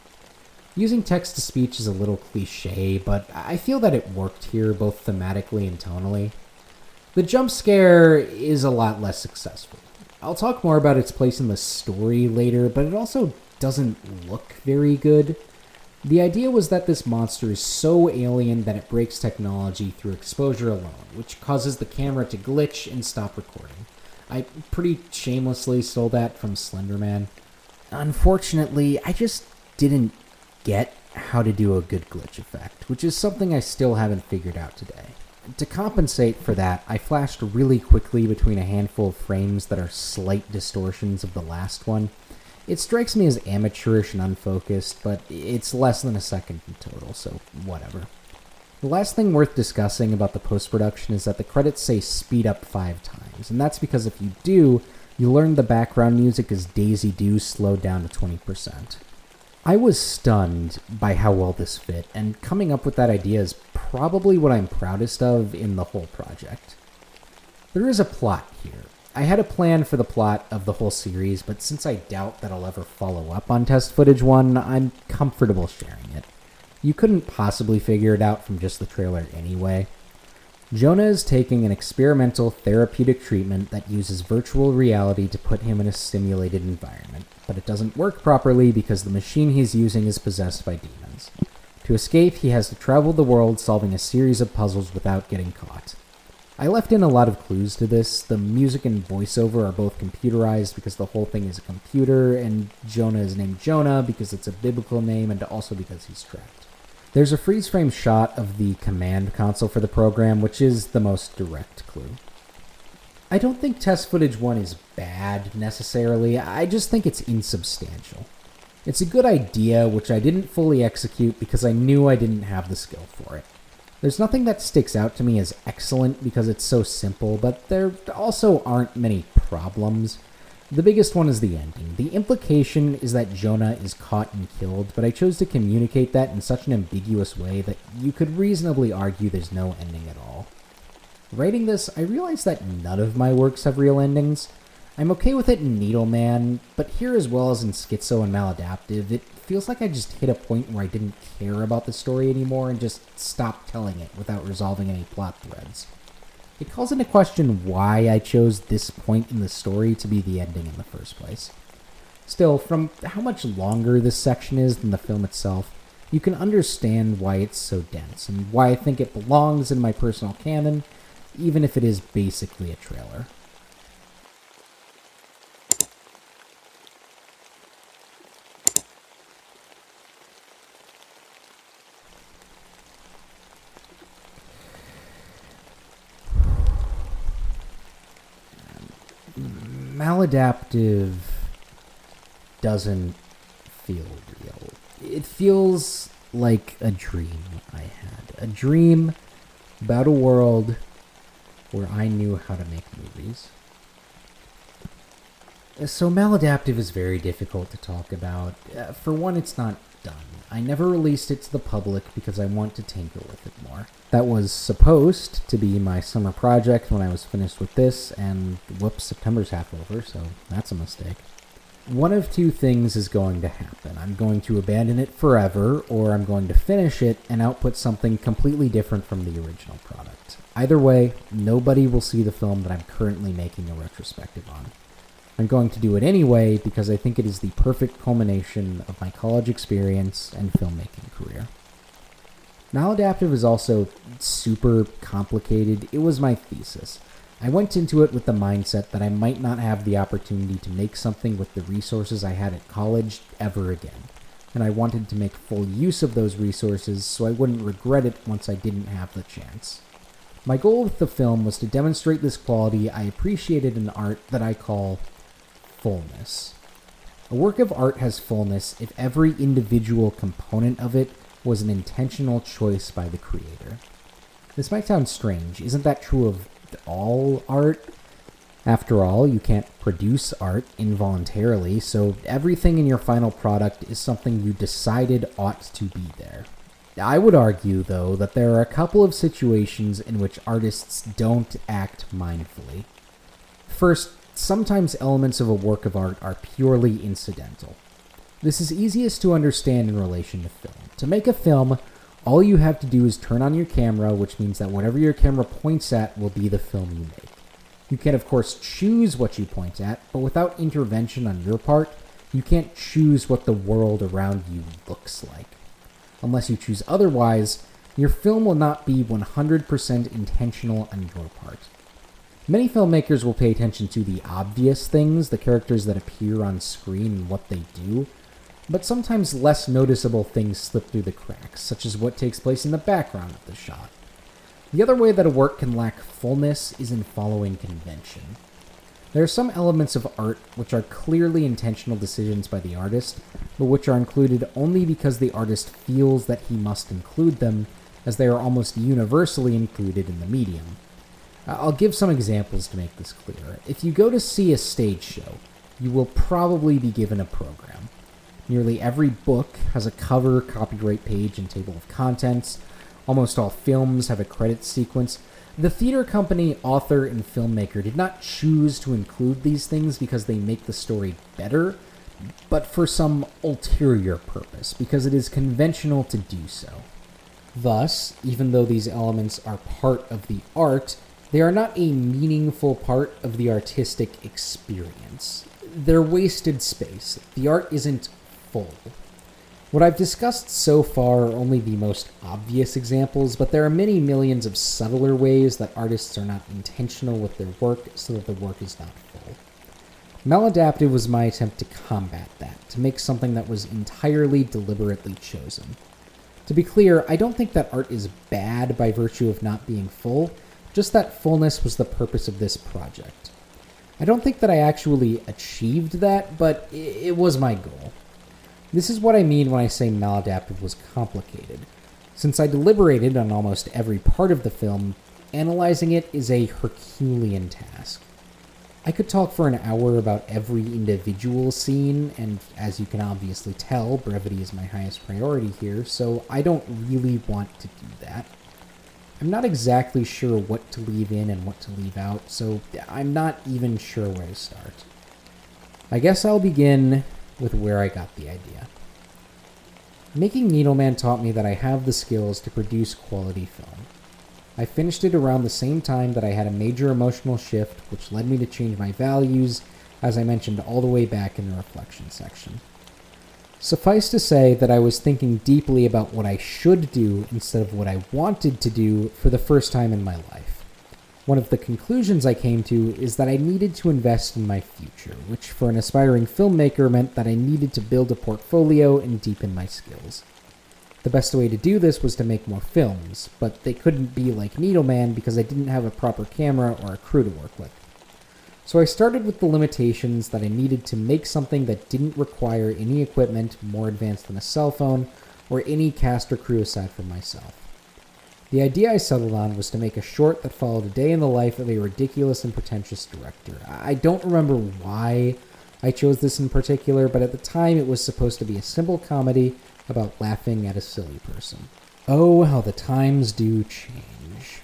Using text-to-speech is a little cliche, but I feel that it worked here both thematically and tonally. The jump scare is a lot less successful. I'll talk more about its place in the story later, but it also doesn't look very good. The idea was that this monster is so alien that it breaks technology through exposure alone, which causes the camera to glitch and stop recording. I pretty shamelessly stole that from Slender Man. Unfortunately, I just didn't get how to do a good glitch effect, which is something I still haven't figured out today. To compensate for that, I flashed really quickly between a handful of frames that are slight distortions of the last one. It strikes me as amateurish and unfocused, but it's less than a second in total, so whatever. The last thing worth discussing about the post-production is that the credits say speed up 5 times, and that's because if you do, you learn the background music is Daisy Doo slowed down to 20%. I was stunned by how well this fit, and coming up with that idea is probably what I'm proudest of in the whole project. There is a plot here. I had a plan for the plot of the whole series, but since I doubt that I'll ever follow up on test footage 1, I'm comfortable sharing it. You couldn't possibly figure it out from just the trailer anyway. Jonah is taking an experimental therapeutic treatment that uses virtual reality to put him in a simulated environment, but it doesn't work properly because the machine he's using is possessed by demons. To escape, he has to travel the world solving a series of puzzles without getting caught. I left in a lot of clues to this. The music and voiceover are both computerized because the whole thing is a computer, and Jonah is named Jonah because it's a biblical name and also because he's trapped. There's a freeze frame shot of the command console for the program, which is the most direct clue. I don't think test footage 1 is bad, necessarily. I just think it's insubstantial. It's a good idea, which I didn't fully execute because I knew I didn't have the skill for it. There's nothing that sticks out to me as excellent because it's so simple, but there also aren't many problems. The biggest one is the ending. The implication is that Jonah is caught and killed, but I chose to communicate that in such an ambiguous way that you could reasonably argue there's no ending at all. Writing this, I realized that none of my works have real endings. I'm okay with it in Needleman, but here as well as in Schizo and Maladaptive, it feels like I just hit a point where I didn't care about the story anymore and just stopped telling it without resolving any plot threads. It calls into question why I chose this point in the story to be the ending in the first place. Still, from how much longer this section is than the film itself, you can understand why it's so dense and why I think it belongs in my personal canon, even if it is basically a trailer. maladaptive doesn't feel real. It feels like a dream I had. A dream about a world where I knew how to make movies. So maladaptive is very difficult to talk about. For one, it's not done. I never released it to the public because I want to tinker with it more. That was supposed to be my summer project when I was finished with this, and whoops, September's half over, so that's a mistake. One of two things is going to happen. I'm going to abandon it forever, or I'm going to finish it and output something completely different from the original product. Either way, nobody will see the film that I'm currently making a retrospective on. I'm going to do it anyway because I think it is the perfect culmination of my college experience and filmmaking career. Maladaptive is also super complicated. It was my thesis. I went into it with the mindset that I might not have the opportunity to make something with the resources I had at college ever again, and I wanted to make full use of those resources so I wouldn't regret it once I didn't have the chance. My goal with the film was to demonstrate this quality I appreciated in art that I call fullness. A work of art has fullness if every individual component of it was an intentional choice by the creator. This might sound strange. Isn't that true of all art? After all, you can't produce art involuntarily, so everything in your final product is something you decided ought to be there. I would argue, though, that there are a couple of situations in which artists don't act mindfully. First, sometimes elements of a work of art are purely incidental. This is easiest to understand in relation to film. To make a film, all you have to do is turn on your camera, which means that whatever your camera points at will be the film you make. You can, of course, choose what you point at, but without intervention on your part, you can't choose what the world around you looks like. Unless you choose otherwise, your film will not be 100% intentional on your part. Many filmmakers will pay attention to the obvious things, the characters that appear on screen and what they do, but sometimes less noticeable things slip through the cracks, such as what takes place in the background of the shot. The other way that a work can lack fullness is in following convention. There are some elements of art which are clearly intentional decisions by the artist, but which are included only because the artist feels that he must include them, as they are almost universally included in the medium. I'll give some examples to make this clearer. If you go to see a stage show, you will probably be given a program. Nearly every book has a cover, copyright page, and table of contents. Almost all films have a credits sequence. The theater company, author, and filmmaker did not choose to include these things because they make the story better, but for some ulterior purpose, because it is conventional to do so. Thus, even though these elements are part of the art, they are not a meaningful part of the artistic experience. They're wasted space. The art isn't full. What I've discussed so far are only the most obvious examples, but there are many millions of subtler ways that artists are not intentional with their work so that the work is not full. Maladaptive was my attempt to combat that, to make something that was entirely deliberately chosen. To be clear, I don't think that art is bad by virtue of not being full, just that fullness was the purpose of this project. I don't think that I actually achieved that, but it was my goal. This is what I mean when I say maladaptive was complicated. Since I deliberated on almost every part of the film, analyzing it is a Herculean task. I could talk for an hour about every individual scene, and as you can obviously tell, brevity is my highest priority here, so I don't really want to do that. I'm not exactly sure what to leave in and what to leave out, so I'm not even sure where to start. I guess I'll begin with where I got the idea. Making Needleman taught me that I have the skills to produce quality film. I finished it around the same time that I had a major emotional shift, which led me to change my values, as I mentioned all the way back in the reflection section. Suffice to say that I was thinking deeply about what I should do instead of what I wanted to do for the first time in my life. One of the conclusions I came to is that I needed to invest in my future, which for an aspiring filmmaker meant that I needed to build a portfolio and deepen my skills. The best way to do this was to make more films, but they couldn't be like Needleman because I didn't have a proper camera or a crew to work with. So I started with the limitations that I needed to make something that didn't require any equipment more advanced than a cell phone or any cast or crew aside from myself. The idea I settled on was to make a short that followed a day in the life of a ridiculous and pretentious director. I don't remember why I chose this in particular, but at the time it was supposed to be a simple comedy about laughing at a silly person. Oh, how the times do change.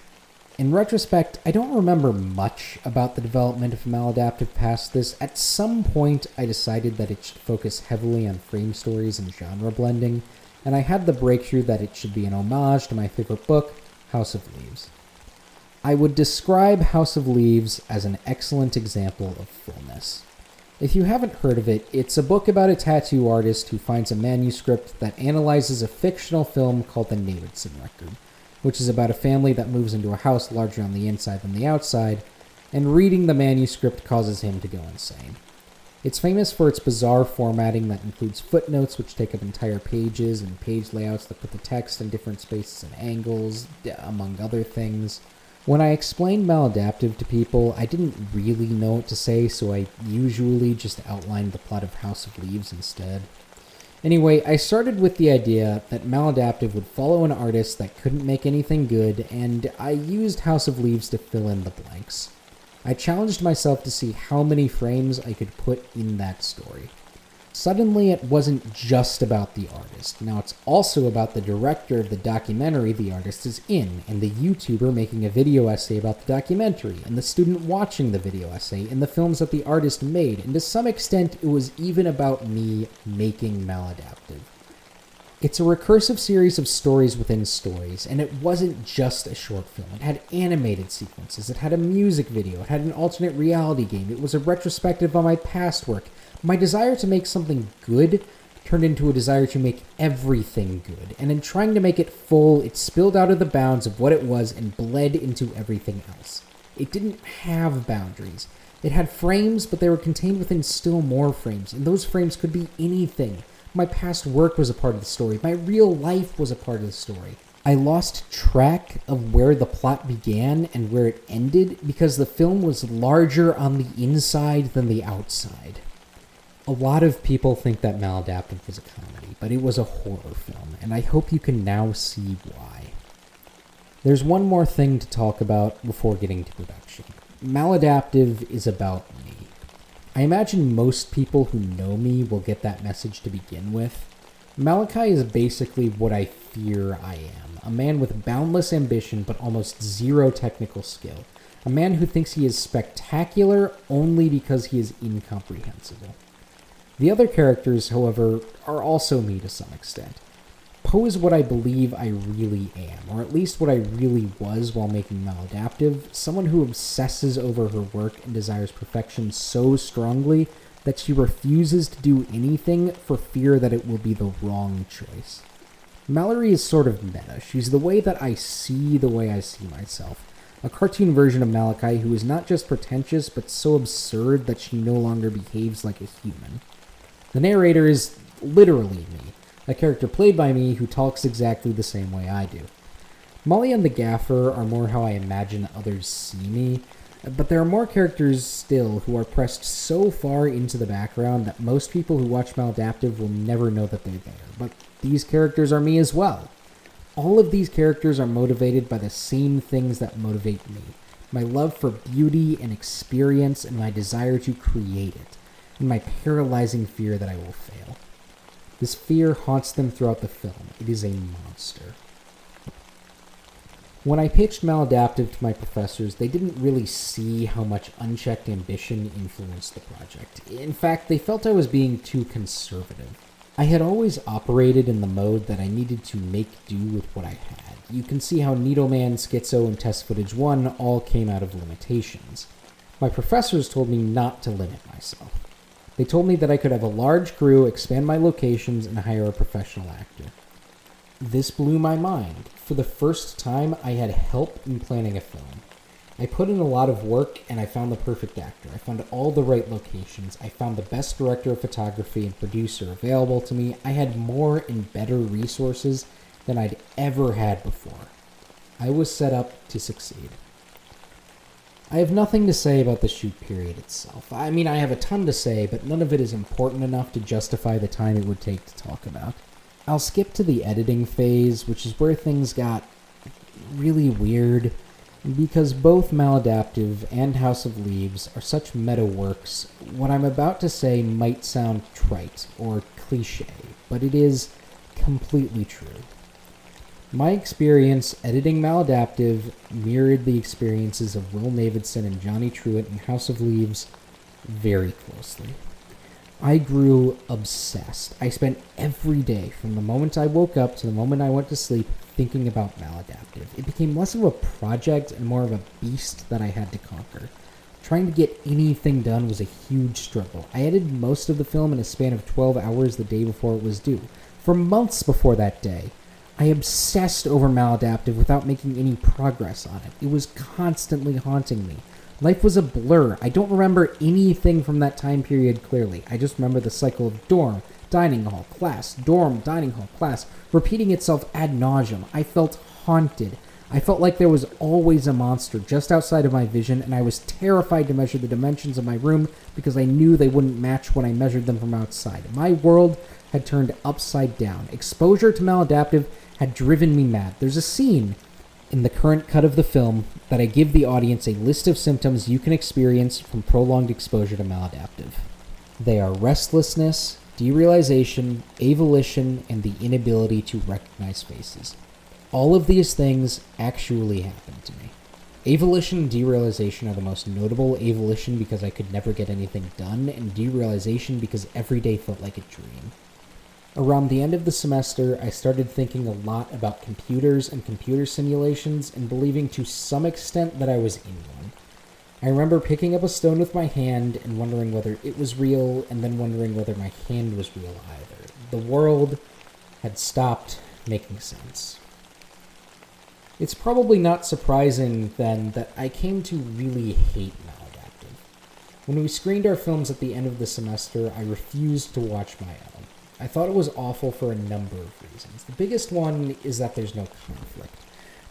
In retrospect, I don't remember much about the development of Maladaptive past this. At some point, I decided that it should focus heavily on frame stories and genre blending, and I had the breakthrough that it should be an homage to my favorite book, House of Leaves. I would describe House of Leaves as an excellent example of fullness. If you haven't heard of it, it's a book about a tattoo artist who finds a manuscript that analyzes a fictional film called The Davidson Record, which is about a family that moves into a house larger on the inside than the outside, and reading the manuscript causes him to go insane. It's famous for its bizarre formatting that includes footnotes which take up entire pages and page layouts that put the text in different spaces and angles, among other things. When I explained Maladaptive to people, I didn't really know what to say, so I usually just outlined the plot of House of Leaves instead. Anyway, I started with the idea that Maladaptive would follow an artist that couldn't make anything good, and I used House of Leaves to fill in the blanks. I challenged myself to see how many frames I could put in that story. Suddenly, it wasn't just about the artist. Now it's also about the director of the documentary the artist is in, and the YouTuber making a video essay about the documentary, and the student watching the video essay, and the films that the artist made, and to some extent, it was even about me making Maladaptive. It's a recursive series of stories within stories, and it wasn't just a short film. It had animated sequences, it had a music video, it had an alternate reality game, it was a retrospective on my past work. My desire to make something good turned into a desire to make everything good, and in trying to make it full, it spilled out of the bounds of what it was and bled into everything else. It didn't have boundaries. It had frames, but they were contained within still more frames, and those frames could be anything. My past work was a part of the story. My real life was a part of the story. I lost track of where the plot began and where it ended because the film was larger on the inside than the outside. A lot of people think that Maladaptive was a comedy, but it was a horror film, and I hope you can now see why. There's one more thing to talk about before getting to production. Maladaptive is about me. I imagine most people who know me will get that message to begin with. Malachi is basically what I fear I am. A man with boundless ambition but almost zero technical skill. A man who thinks he is spectacular only because he is incomprehensible. The other characters, however, are also me to some extent. Poe is what I believe I really am, or at least what I really was while making Maladaptive, someone who obsesses over her work and desires perfection so strongly that she refuses to do anything for fear that it will be the wrong choice. Mallory is sort of meta. She's the way that I see the way I see myself. A cartoon version of Malachi who is not just pretentious, but so absurd that she no longer behaves like a human. The narrator is literally me, a character played by me who talks exactly the same way I do. Molly and the Gaffer are more how I imagine others see me, but there are more characters still who are pressed so far into the background that most people who watch Maladaptive will never know that they're there, but these characters are me as well. All of these characters are motivated by the same things that motivate me. My love for beauty and experience and my desire to create it, and my paralyzing fear that I will fail. This fear haunts them throughout the film. It is a monster. When I pitched Maladaptive to my professors, they didn't really see how much unchecked ambition influenced the project. In fact, they felt I was being too conservative. I had always operated in the mode that I needed to make do with what I had. You can see how Needleman, Schizo, and Test Footage 1 all came out of limitations. My professors told me not to limit myself. They told me that I could have a large crew, expand my locations, and hire a professional actor. This blew my mind. For the first time, I had help in planning a film. I put in a lot of work, and I found the perfect actor. I found all the right locations. I found the best director of photography and producer available to me. I had more and better resources than I'd ever had before. I was set up to succeed. I have nothing to say about the shoot period itself. I mean, I have a ton to say, but none of it is important enough to justify the time it would take to talk about. I'll skip to the editing phase, which is where things got really weird, because both Maladaptive and House of Leaves are such meta works. What I'm about to say might sound trite or cliche, but it is completely true. My experience editing Maladaptive mirrored the experiences of Will Navidson and Johnny Truitt in House of Leaves very closely. I grew obsessed. I spent every day, from the moment I woke up to the moment I went to sleep, thinking about Maladaptive. It became less of a project and more of a beast that I had to conquer. Trying to get anything done was a huge struggle. I edited most of the film in a span of 12 hours the day before it was due. For months before that day, I obsessed over Maladaptive without making any progress on it. It was constantly haunting me. Life was a blur. I don't remember anything from that time period clearly. I just remember the cycle of dorm, dining hall, class, dorm, dining hall, class, repeating itself ad nauseum. I felt haunted. I felt like there was always a monster just outside of my vision, and I was terrified to measure the dimensions of my room because I knew they wouldn't match when I measured them from outside. My world had turned upside down. Exposure to Maladaptive had driven me mad. There's a scene in the current cut of the film that I give the audience a list of symptoms you can experience from prolonged exposure to Maladaptive. They are restlessness, derealization, avolition, and the inability to recognize faces. All of these things actually happened to me. Avolition and derealization are the most notable. Avolition because I could never get anything done, and derealization because every day felt like a dream. Around the end of the semester, I started thinking a lot about computers and computer simulations and believing to some extent that I was in one. I remember picking up a stone with my hand and wondering whether it was real, and then wondering whether my hand was real either. The world had stopped making sense. It's probably not surprising, then, that I came to really hate Maladaptive. When we screened our films at the end of the semester, I refused to watch my own. I thought it was awful for a number of reasons. The biggest one is that there's no conflict.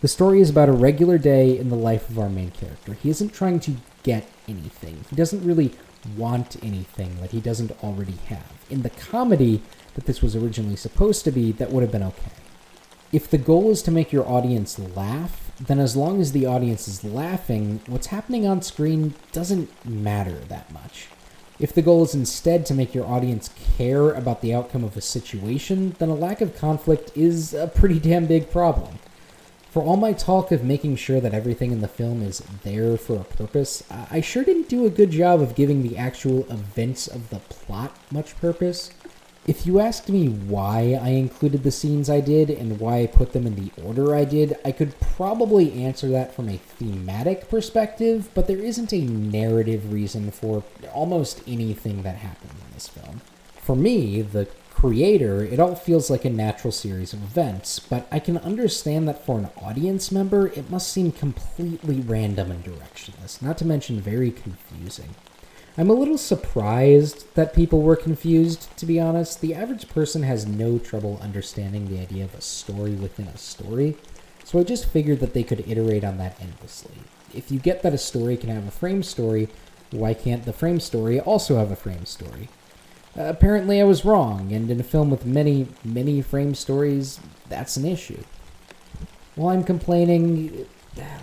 The story is about a regular day in the life of our main character. He isn't trying to get anything. He doesn't really want anything that he doesn't already have. In the comedy that this was originally supposed to be, that would have been okay. If the goal is to make your audience laugh, then as long as the audience is laughing, what's happening on screen doesn't matter that much. If the goal is instead to make your audience care about the outcome of a situation, then a lack of conflict is a pretty damn big problem. For all my talk of making sure that everything in the film is there for a purpose, I sure didn't do a good job of giving the actual events of the plot much purpose. If you asked me why I included the scenes I did and why I put them in the order I did, I could probably answer that from a thematic perspective, but there isn't a narrative reason for almost anything that happens in this film. For me, the creator, it all feels like a natural series of events, but I can understand that for an audience member, it must seem completely random and directionless, not to mention very confusing. I'm a little surprised that people were confused, to be honest. The average person has no trouble understanding the idea of a story within a story, so I just figured that they could iterate on that endlessly. If you get that a story can have a frame story, why can't the frame story also have a frame story? Apparently I was wrong, and in a film with many, many frame stories, that's an issue. While I'm complaining,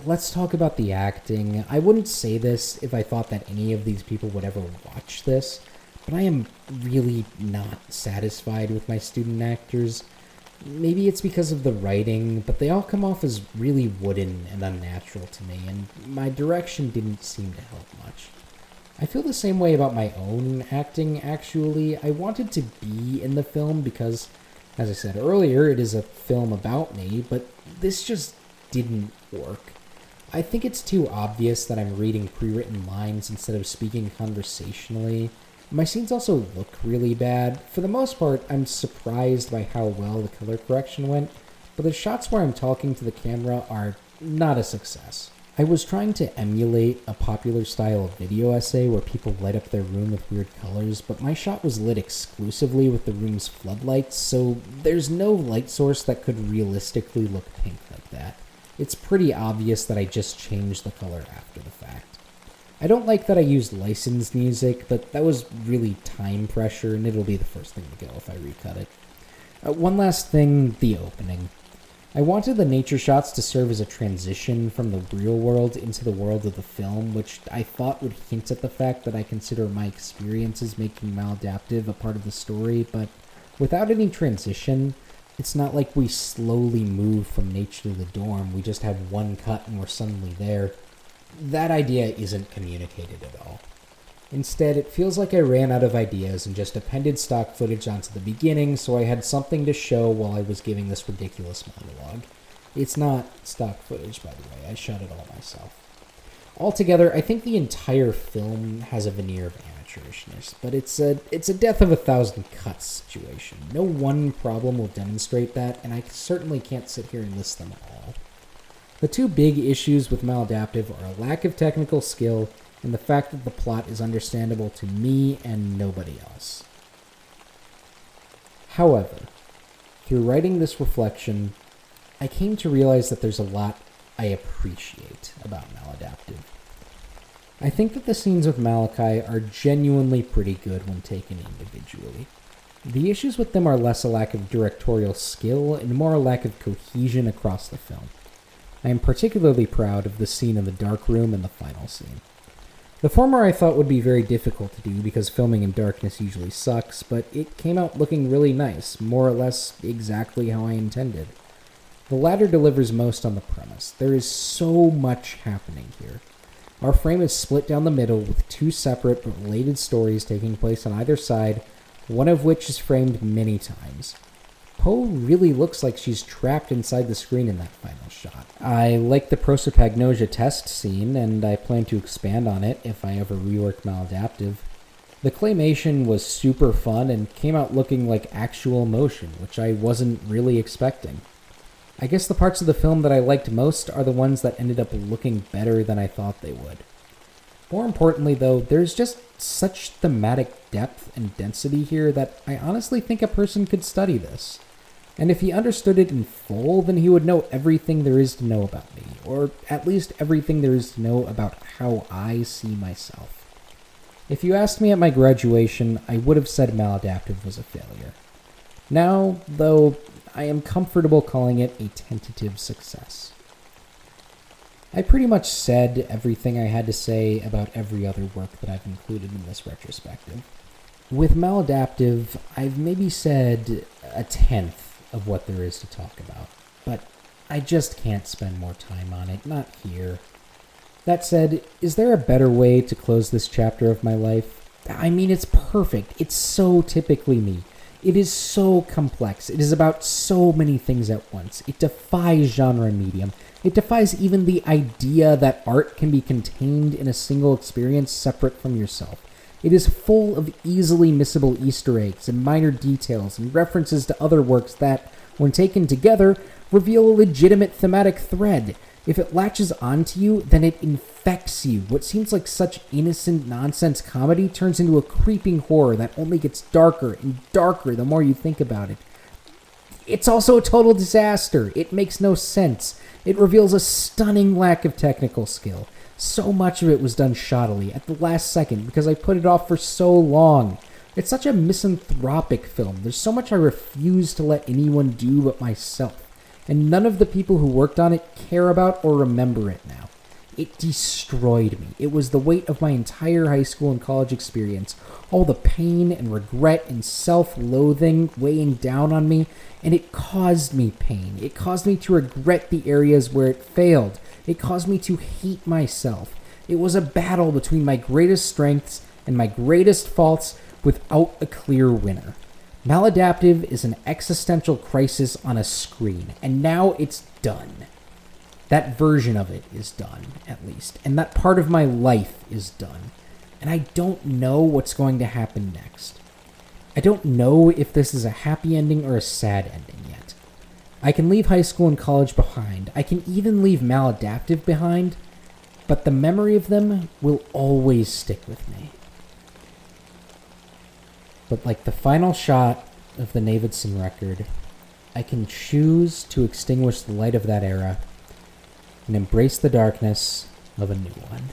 let's talk about the acting. I wouldn't say this if I thought that any of these people would ever watch this, but I am really not satisfied with my student actors. Maybe it's because of the writing, but they all come off as really wooden and unnatural to me, and my direction didn't seem to help much. I feel the same way about my own acting, actually. I wanted to be in the film because, as I said earlier, it is a film about me, but this just didn't work. I think it's too obvious that I'm reading pre-written lines instead of speaking conversationally. My scenes also look really bad. For the most part, I'm surprised by how well the color correction went, but the shots where I'm talking to the camera are not a success. I was trying to emulate a popular style of video essay where people light up their room with weird colors, but my shot was lit exclusively with the room's floodlights, so there's no light source that could realistically look pink like that. It's pretty obvious that I just changed the color after the fact. I don't like that I used licensed music, but that was really time pressure, and it'll be the first thing to go if I recut it. One last thing, the opening. I wanted the nature shots to serve as a transition from the real world into the world of the film, which I thought would hint at the fact that I consider my experiences making maladaptive a part of the story, but without any transition, it's not like we slowly move from nature to the dorm. We just have one cut and we're suddenly there. That idea isn't communicated at all. Instead, it feels like I ran out of ideas and just appended stock footage onto the beginning so I had something to show while I was giving this ridiculous monologue. It's not stock footage, by the way. I shot it all myself. Altogether, I think the entire film has a veneer of amateurishness, but it's a death of 1,000 cuts situation. No one problem will demonstrate that, and I certainly can't sit here and list them all. The two big issues with maladaptive are a lack of technical skill and the fact that the plot is understandable to me and nobody else. However, through writing this reflection, I came to realize that there's a lot I appreciate about maladaptive. I think that the scenes with Malachi are genuinely pretty good when taken individually. The issues with them are less a lack of directorial skill and more a lack of cohesion across the film. I am particularly proud of the scene in the dark room and the final scene. The former I thought would be very difficult to do because filming in darkness usually sucks, but it came out looking really nice, more or less exactly how I intended. The latter delivers most on the premise. There is so much happening here. Our frame is split down the middle with two separate but related stories taking place on either side, one of which is framed many times. Poe really looks like she's trapped inside the screen in that final shot. I like the prosopagnosia test scene, and I plan to expand on it if I ever rework maladaptive. The claymation was super fun and came out looking like actual motion, which I wasn't really expecting. I guess the parts of the film that I liked most are the ones that ended up looking better than I thought they would. More importantly, though, there's just such thematic depth and density here that I honestly think a person could study this. And if he understood it in full, then he would know everything there is to know about me, or at least everything there is to know about how I see myself. If you asked me at my graduation, I would have said maladaptive was a failure. Now, though, I am comfortable calling it a tentative success. I pretty much said everything I had to say about every other work that I've included in this retrospective. With maladaptive, I've maybe said a tenth of what there is to talk about, but I just can't spend more time on it, not here. That said, is there a better way to close this chapter of my life? I mean, it's perfect. It's so typically me. It is so complex. It is about so many things at once. It defies genre and medium. It defies even the idea that art can be contained in a single experience separate from yourself. It is full of easily missable Easter eggs and minor details and references to other works that, when taken together, reveal a legitimate thematic thread. If it latches onto you, then it infects you. What seems like such innocent nonsense comedy turns into a creeping horror that only gets darker and darker the more you think about it. It's also a total disaster. It makes no sense. It reveals a stunning lack of technical skill. So much of it was done shoddily at the last second because I put it off for so long. It's such a misanthropic film. There's so much I refuse to let anyone do but myself. And none of the people who worked on it care about or remember it now. It destroyed me. It was the weight of my entire high school and college experience. All the pain and regret and self-loathing weighing down on me. And it caused me pain. It caused me to regret the areas where it failed. It caused me to hate myself. It was a battle between my greatest strengths and my greatest faults without a clear winner. Maladaptive is an existential crisis on a screen, and now it's done. That version of it is done, at least, and that part of my life is done. And I don't know what's going to happen next. I don't know if this is a happy ending or a sad ending yet. I can leave high school and college behind. I can even leave maladaptive behind, but the memory of them will always stick with me. But like the final shot of the Navidson record, I can choose to extinguish the light of that era and embrace the darkness of a new one.